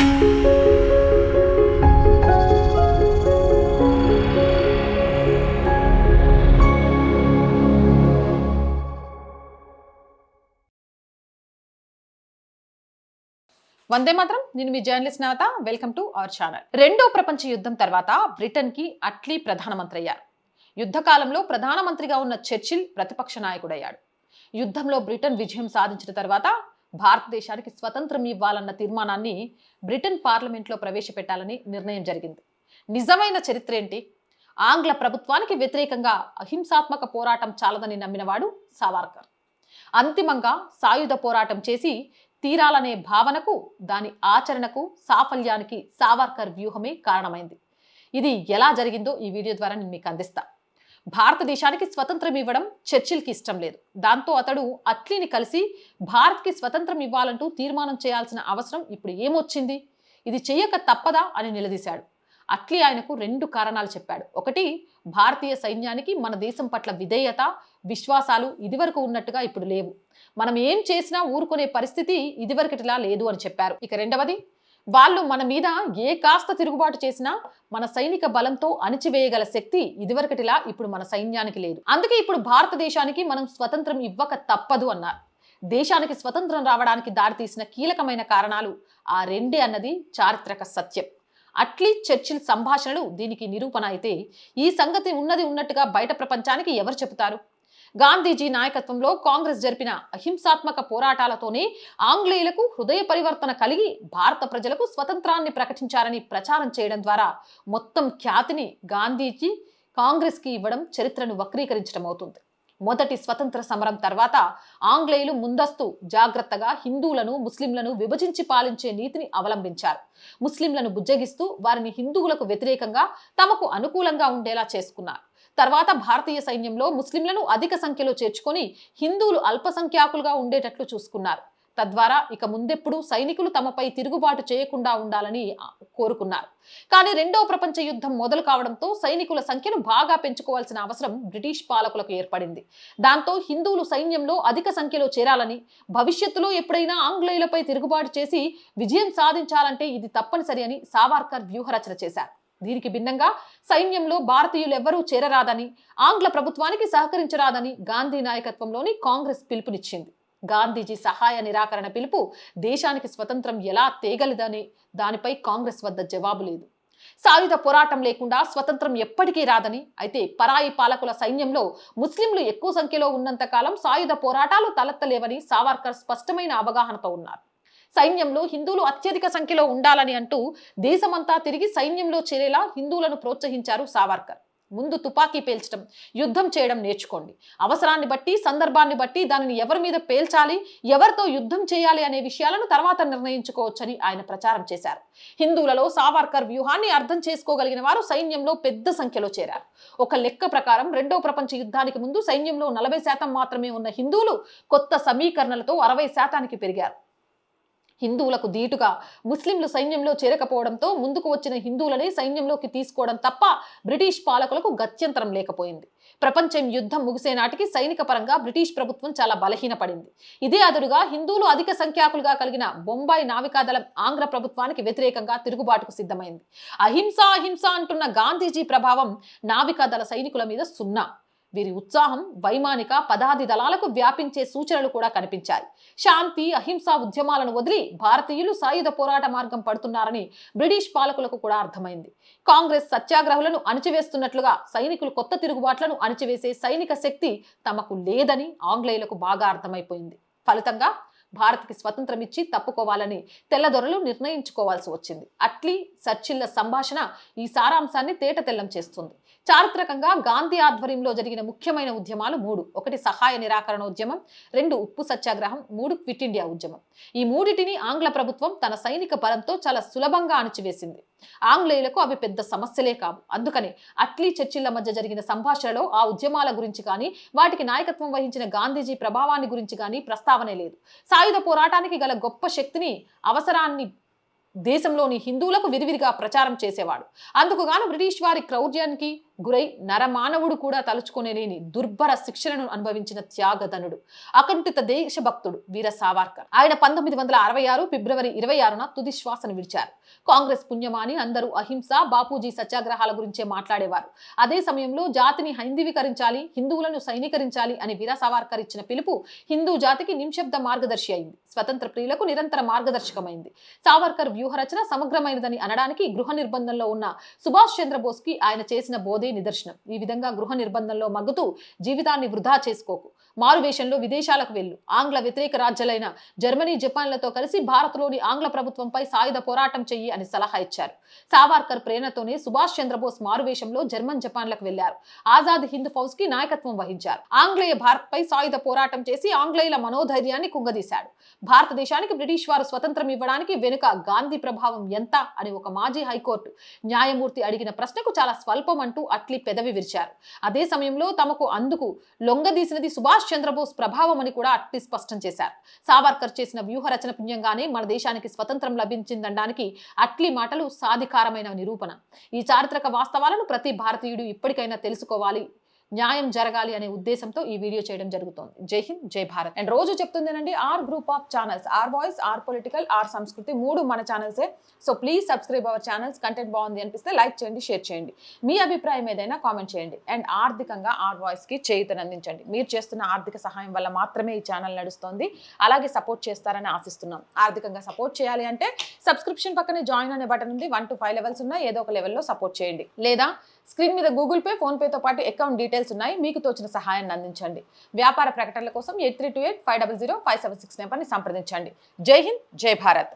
వందే మాత్రం. నేను మీ journalist Navata. Welcome to our channel. రెండో ప్రపంచ యుద్ధం తర్వాత బ్రిటన్ కి అట్లీ ప్రధానమంత్రి అయ్యారు. యుద్ధకాలంలో ప్రధానమంత్రిగా ఉన్న చర్చిల్ ప్రతిపక్ష నాయకుడయ్యాడు. యుద్ధంలో బ్రిటన్ విజయం సాధించిన తర్వాత భారతదేశానికి స్వతంత్రం ఇవ్వాలన్న తీర్మానాన్ని బ్రిటన్ పార్లమెంట్లో ప్రవేశపెట్టాలని నిర్ణయం జరిగింది. నిజమైన చరిత్ర ఏంటి? ఆంగ్ల ప్రభుత్వానికి వ్యతిరేకంగా అహింసాత్మక పోరాటం చాలదని నమ్మినవాడు సావర్కర్. అంతిమంగా సాయుధ పోరాటం చేసి తీరాలనే భావనకు, దాని ఆచరణకు, సాఫల్యానికి సావర్కర్ వ్యూహమే కారణమైంది. ఇది ఎలా జరిగిందో ఈ వీడియో ద్వారా నేను మీకు అందిస్తా. భారతదేశానికి స్వతంత్రం ఇవ్వడం చర్చిల్కి ఇష్టం లేదు. దాంతో అతడు అట్లీని కలిసి భారత్కి స్వతంత్రం ఇవ్వాలంటూ తీర్మానం చేయాల్సిన అవసరం ఇప్పుడు ఏమొచ్చింది, ఇది చెయ్యక తప్పదా అని నిలదీశాడు. అట్లీ ఆయనకు 2 కారణాలు చెప్పాడు. ఒకటి, భారతీయ సైన్యానికి మన దేశం పట్ల విధేయత, విశ్వాసాలు ఇదివరకు ఉన్నట్టుగా ఇప్పుడు లేవు. మనం ఏం చేసినా ఊరుకునే పరిస్థితి ఇదివరకటిలా లేదు అని చెప్పారు. ఇక రెండవది, వాళ్ళు మన మీద ఏ కాస్త తిరుగుబాటు చేసినా మన సైనిక బలంతో అణిచివేయగల శక్తి ఇదివరకటిలా ఇప్పుడు మన సైన్యానికి లేదు. అందుకే ఇప్పుడు భారతదేశానికి మనం స్వతంత్రం ఇవ్వక తప్పదు అన్నారు. దేశానికి స్వతంత్రం రావడానికి దారితీసిన కీలకమైన కారణాలు ఆ రెండే అన్నది చారిత్రక సత్యం. అట్లీ చర్చిల్ సంభాషణలు దీనికి నిరూపణ అయితే, ఈ సంగతి ఉన్నది ఉన్నట్టుగా బయట ప్రపంచానికి ఎవరు చెబుతారు? గాంధీజీ నాయకత్వంలో కాంగ్రెస్ జరిపిన అహింసాత్మక పోరాటాలతోనే ఆంగ్లేయులకు హృదయ పరివర్తన కలిగి భారత ప్రజలకు స్వతంత్రాన్ని ప్రకటించారని ప్రచారం చేయడం ద్వారా మొత్తం ఖ్యాతిని గాంధీజీ కాంగ్రెస్కి ఇవ్వడం చరిత్రను వక్రీకరించడం అవుతుంది. మొదటి స్వతంత్ర సమరం తర్వాత ఆంగ్లేయులు ముందస్తు జాగ్రత్తగా హిందువులను, ముస్లింలను విభజించి పాలించే నీతిని అవలంబించారు. ముస్లింలను బుజ్జగిస్తూ వారిని హిందువులకు వ్యతిరేకంగా తమకు అనుకూలంగా ఉండేలా చేసుకున్నారు. తర్వాత భారతీయ సైన్యంలో ముస్లింలను అధిక సంఖ్యలో చేర్చుకొని హిందువులు అల్పసంఖ్యాకులుగా ఉండేటట్లు చూసుకున్నారు. తద్వారా ఇక ముందెప్పుడు సైనికులు తమపై తిరుగుబాటు చేయకుండా ఉండాలని కోరుకున్నారు. కానీ రెండో ప్రపంచ యుద్ధం మొదలు కావడంతో సైనికుల సంఖ్యను బాగా పెంచుకోవాల్సిన అవసరం బ్రిటిష్ పాలకులకు ఏర్పడింది. దాంతో హిందువులు సైన్యంలో అధిక సంఖ్యలో చేరాలని, భవిష్యత్తులో ఎప్పుడైనా ఆంగ్లేయులపై తిరుగుబాటు చేసి విజయం సాధించాలంటే ఇది తప్పనిసరి అని సావర్కర్ వ్యూహరచన చేశారు. దీనికి భిన్నంగా సైన్యంలో భారతీయులు ఎవ్వరూ చేరరాదని, ఆంగ్ల ప్రభుత్వానికి సహకరించరాదని గాంధీ నాయకత్వంలోని కాంగ్రెస్ పిలుపునిచ్చింది. గాంధీజీ సహాయ నిరాకరణ పిలుపు దేశానికి స్వతంత్రం ఎలా తేగలదని దానిపై కాంగ్రెస్ వద్ద జవాబు లేదు. సాయుధ పోరాటం లేకుండా స్వతంత్రం ఎప్పటికీ రాదని, అయితే పరాయి పాలకుల సైన్యంలో ముస్లింలు ఎక్కువ సంఖ్యలో ఉన్నంత కాలం సాయుధ పోరాటాలు తలెత్తలేవని సావర్కర్ స్పష్టమైన అవగాహనతో ఉన్నారు. సైన్యంలో హిందువులు అత్యధిక సంఖ్యలో ఉండాలని అంటూ దేశమంతా తిరిగి సైన్యంలో చేరేలా హిందువులను ప్రోత్సహించారు సావర్కర్. ముందు తుపాకీ పేల్చడం, యుద్ధం చేయడం నేర్చుకోండి. అవసరాన్ని బట్టి, సందర్భాన్ని బట్టి దానిని ఎవరి మీద పేల్చాలి, ఎవరితో యుద్ధం చేయాలి అనే విషయాలను తర్వాత నిర్ణయించుకోవచ్చని ఆయన ప్రచారం చేశారు. హిందువులలో సావర్కర్ వ్యూహాన్ని అర్థం చేసుకోగలిగిన వారు సైన్యంలో పెద్ద సంఖ్యలో చేరారు. ఒక లెక్క ప్రకారం రెండో ప్రపంచ యుద్ధానికి ముందు సైన్యంలో 40% మాత్రమే ఉన్న హిందువులు కొత్త సమీకరణలతో 60% పెరిగారు. హిందువులకు దీటుగా ముస్లింలు సైన్యంలో చేరకపోవడంతో ముందుకు వచ్చిన హిందువులని సైన్యంలోకి తీసుకోవడం తప్ప బ్రిటిష్ పాలకులకు గత్యంతరం లేకపోయింది. ప్రపంచం యుద్ధం ముగిసే నాటికి సైనిక పరంగా బ్రిటిష్ ప్రభుత్వం చాలా బలహీనపడింది. ఇదే అదురుగా హిందువులు అధిక సంఖ్యాకులుగా కలిగిన బొంబాయి నావికాదళం ఆంగ్ల ప్రభుత్వానికి వ్యతిరేకంగా తిరుగుబాటుకు సిద్ధమైంది. అహింస అహింస అంటున్న గాంధీజీ ప్రభావం నావికాదళ సైనికుల మీద సున్నా. వీరి ఉత్సాహం వైమానిక పదాది దళాలకు వ్యాపించే సూచనలు కూడా కనిపించాయి. శాంతి, అహింసా ఉద్యమాలను వదిలి భారతీయులు సాయుధ పోరాట మార్గం పడుతున్నారని బ్రిటిష్ పాలకులకు కూడా అర్థమైంది. కాంగ్రెస్ సత్యాగ్రహులను అణిచివేస్తున్నట్లుగా సైనికులు కొత్త తిరుగుబాట్లను అణిచివేసే సైనిక శక్తి తమకు లేదని ఆంగ్లేయులకు బాగా అర్థమైపోయింది. ఫలితంగా భారత్కి స్వతంత్రం ఇచ్చి తప్పుకోవాలని తెల్లదొరలు నిర్ణయించుకోవాల్సి వచ్చింది. అట్లీ చర్చిల్ల సంభాషణ ఈ సారాంశాన్ని తేటతెల్లం చేస్తుంది. చారిత్రకంగా గాంధీ ఆధ్వర్యంలో జరిగిన ముఖ్యమైన ఉద్యమాలు 3. 1 సహాయ నిరాకరణ ఉద్యమం, 2 ఉప్పు సత్యాగ్రహం, 3 క్విట్ ఇండియా ఉద్యమం. ఈ మూడిటిని ఆంగ్ల ప్రభుత్వం తన సైనిక బలంతో చాలా సులభంగా అణిచివేసింది. ఆంగ్లేయులకు అవి పెద్ద సమస్యలే కావు. అందుకని అట్లీ చర్చిల్ల మధ్య జరిగిన సంభాషణలో ఆ ఉద్యమాల గురించి కానీ, వాటికి నాయకత్వం వహించిన గాంధీజీ ప్రభావాన్ని గురించి కానీ ప్రస్తావనే లేదు. సాయుధ పోరాటానికి గల గొప్ప శక్తిని, అవసరాన్ని దేశంలోని హిందువులకు విరివిరిగా ప్రచారం చేసేవాడు. అందుకుగాను బ్రిటిష్ వారి క్రౌర్యానికి గురై నరమానవుడు కూడా తలుచుకోలేని దుర్భర శిక్షలను అనుభవించిన త్యాగధనుడు, అకుంఠిత దేశభక్తుడు వీర సావర్కర్. ఆయన 1966 ఫిబ్రవరి 26న తుది శ్వాసను విడిచారు. కాంగ్రెస్ పుణ్యమాని అందరూ అహింస, బాపూజీ సత్యాగ్రహాల గురించే మాట్లాడేవారు. అదే సమయంలో జాతిని హైందవీకరించాలి, హిందువులను సైనికరించాలి అని వీర సావర్కర్ ఇచ్చిన పిలుపు హిందూ జాతికి నిశ్శబ్ద మార్గదర్శి అయింది. స్వతంత్ర ప్రియులకు నిరంతర మార్గదర్శకమైంది. సావర్కర్ వ్యూహరచన సమగ్రమైనదని అనడానికి గృహ నిర్బంధంలో ఉన్న సుభాష్ చంద్రబోస్ కి ఆయన చేసిన బోధే నిదర్శనం. ఈ విధంగా గృహ నిర్బంధంలో మగ్గుతూ జీవితాన్ని వృధా చేసుకోకు, మారువేషంలో విదేశాలకు వెళ్ళు, ఆంగ్ల వ్యతిరేక రాజ్యాలైన జర్మనీ, జపాన్లతో కలిసి భారత్లోని ఆంగ్ల ప్రభుత్వంపై సాయుధ పోరాటం చెయ్యి అని సలహా ఇచ్చారు. సావర్కర్ ప్రేరణతోనే సుభాష్ చంద్రబోస్ మారువేషంలో జర్మన్, జపాన్లకు వెళ్లారు. ఆజాద్ హింద్ ఫౌజ్ కి నాయకత్వం వహించారు. ఆంగ్లేయ భారత్ పై సాయుధ పోరాటం చేసి ఆంగ్లేయుల మనోధైర్యాన్ని కుంగదీశాడు. భారతదేశానికి బ్రిటిష్ వారు స్వతంత్రం ఇవ్వడానికి వెనుక గాంధీ ప్రభావం ఎంత అని ఒక మాజీ హైకోర్టు న్యాయమూర్తి అడిగిన ప్రశ్నకు చాలా స్వల్పం అంటూ అట్లీ పెదవి విరిచారు. అదే సమయంలో తమకు అందుకు లొంగదీసినది సుభాష్ చంద్రబోస్ ప్రభావం అని కూడా అట్లీ స్పష్టం చేశారు. సావర్కర్ చేసిన వ్యూహ రచన పుణ్యంగానే మన దేశానికి స్వతంత్రం లభించిందనడానికి అట్లీ మాటలు సాధికారమైన నిరూపణ. ఈ చారిత్రక వాస్తవాలను ప్రతి భారతీయుడు ఇప్పటికైనా తెలుసుకోవాలి, న్యాయం జరగాలి అనే ఉద్దేశంతో ఈ వీడియో చేయడం జరుగుతోంది. జై హింద్, జై భారత్. అండ్ రోజు చెప్తుందేనండి, R group of channels, R voice, R political, R Sanskriti, 3 మన ఛానల్సే. So please subscribe our channels. Content బాగుంది అనిపిస్తే లైక్ చేయండి, షేర్ చేయండి, మీ అభిప్రాయం ఏదైనా కామెంట్ చేయండి. అండ్ ఆర్థికంగా ఆర్ వాయిస్ కి చేయూతనందించండి. మీరు చేస్తున్న ఆర్థిక సహాయం వల్ల మాత్రమే ఈ ఛానల్ నడుస్తుంది. అలాగే సపోర్ట్ చేస్తారని ఆశిస్తున్నాం. ఆర్థికంగా సపోర్ట్ చేయాలి అంటే సబ్స్క్రిప్షన్ పక్కనే జాయిన్ అనే బటన్ ఉంది. 1 to 5 లెవెల్స్ ఉన్నాయి. ఏదో ఒక లెవెల్లో సపోర్ట్ చేయండి. లేదా స్క్రీన్ మీద గూగుల్ పే, ఫోన్ పేతో పాటు అకౌంట్ డీటెయిల్స్ ఉన్నాయి. మీకు తోచిన సహాయాన్ని అందించండి. వ్యాపార ప్రకటనల కోసం 8328 500 576 నెంబర్ని సంప్రదించండి. జై హింద్, జై భారత్.